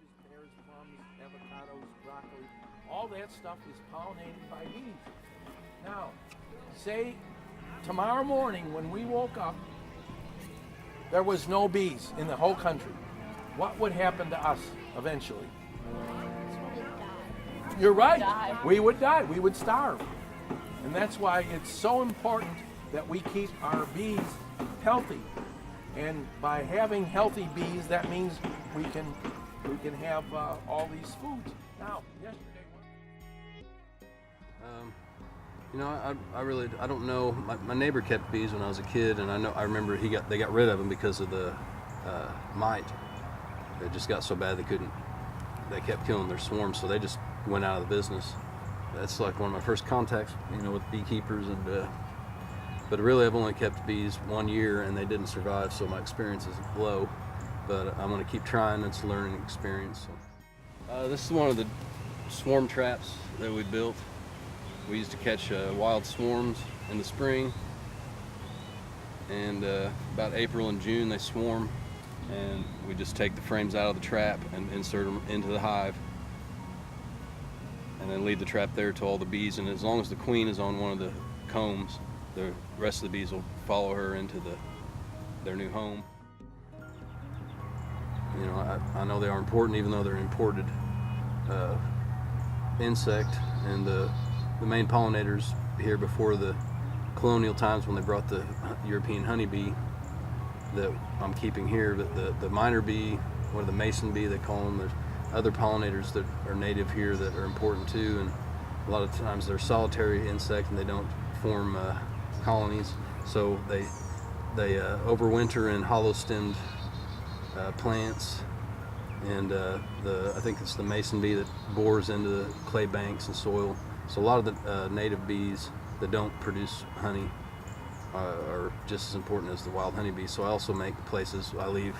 peaches, pears, plums, avocados, broccoli. All that stuff is pollinated by bees. Now, say tomorrow morning when we woke up, there was no bees in the whole country. What would happen to us eventually? You're right. We would die. We would starve. And that's why it's so important that we keep our bees healthy. And by having healthy bees, that means we can have all these foods. Now, yesterday. I don't know. My neighbor kept bees when I was a kid, and I remember they got rid of them because of the mite. It just got so bad they kept killing their swarms, so they just went out of the business. That's like one of my first contacts, with beekeepers, and but really I've only kept bees 1 year, and they didn't survive, so my experience is low. But I'm going to keep trying. It's a learning experience. So. This is one of the swarm traps that we built. We used to catch wild swarms in the spring, and about April and June they swarm, and we just take the frames out of the trap and insert them into the hive, and then leave the trap there to all the bees. And as long as the queen is on one of the combs, the rest of the bees will follow her into their new home. I know they are important, even though they're an imported insect, and the main pollinators here before the colonial times, when they brought the European honeybee that I'm keeping here, but the minor bee, or the mason bee they call them, there's other pollinators that are native here that are important too, and a lot of times they're solitary insects and they don't form colonies, so they overwinter in hollow-stemmed plants, and I think it's the mason bee that bores into the clay banks and soil. So a lot of the native bees that don't produce honey are just as important as the wild honeybee. So I also make places, I leave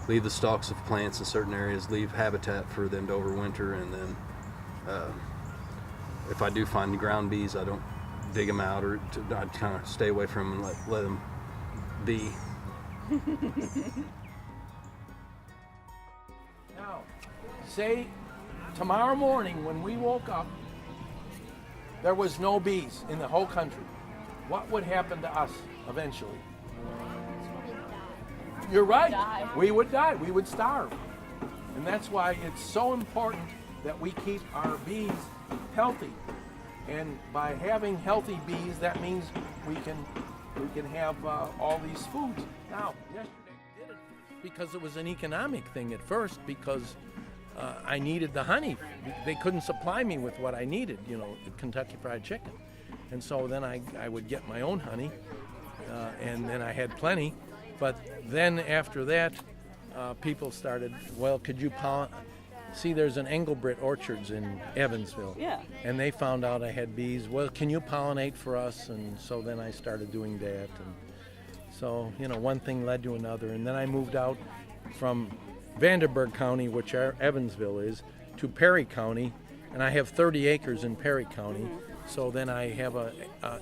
the stalks of plants in certain areas, leave habitat for them to overwinter, and then if I do find ground bees, I don't dig them out, or I kind of stay away from them and let them be. Now, say tomorrow morning when we woke up, there was no bees in the whole country. What would happen to us eventually? You're right. We would die. We would starve. And that's why it's so important that we keep our bees healthy. And by having healthy bees, that means we can have all these foods. Now, yesterday we did it because it was an economic thing at first, because I needed the honey. They couldn't supply me with what I needed, Kentucky Fried Chicken. And so then I would get my own honey, and then I had plenty. But then after that, people started, could you see, there's an Engelbert Orchards in Evansville. Yeah. And they found out I had bees. Can you pollinate for us? And so then I started doing that. And so, one thing led to another. And then I moved out from Vanderburgh County, which Evansville is, to Perry County, and I have 30 acres in Perry County. Mm-hmm. So then I have a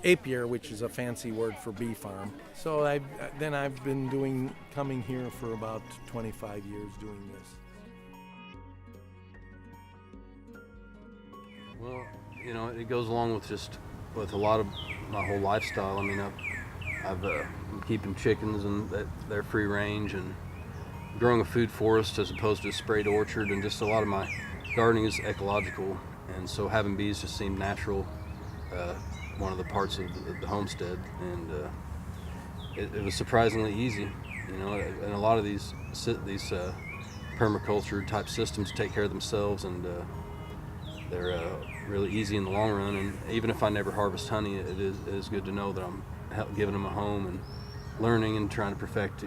apiary, which is a fancy word for bee farm. So I've been coming here for about 25 years doing this. Well, it goes along with a lot of my whole lifestyle. I mean, I'm keeping chickens, and they're free range, and growing a food forest as opposed to a sprayed orchard, and just a lot of my gardening is ecological, and so having bees just seemed natural, one of the parts of the homestead, and it was surprisingly easy, and a lot of these permaculture type systems take care of themselves, and they're really easy in the long run. And even if I never harvest honey, it is good to know that I'm giving them a home and learning and trying to perfect,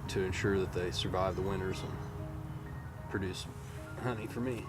to ensure that they survive the winters and produce honey for me.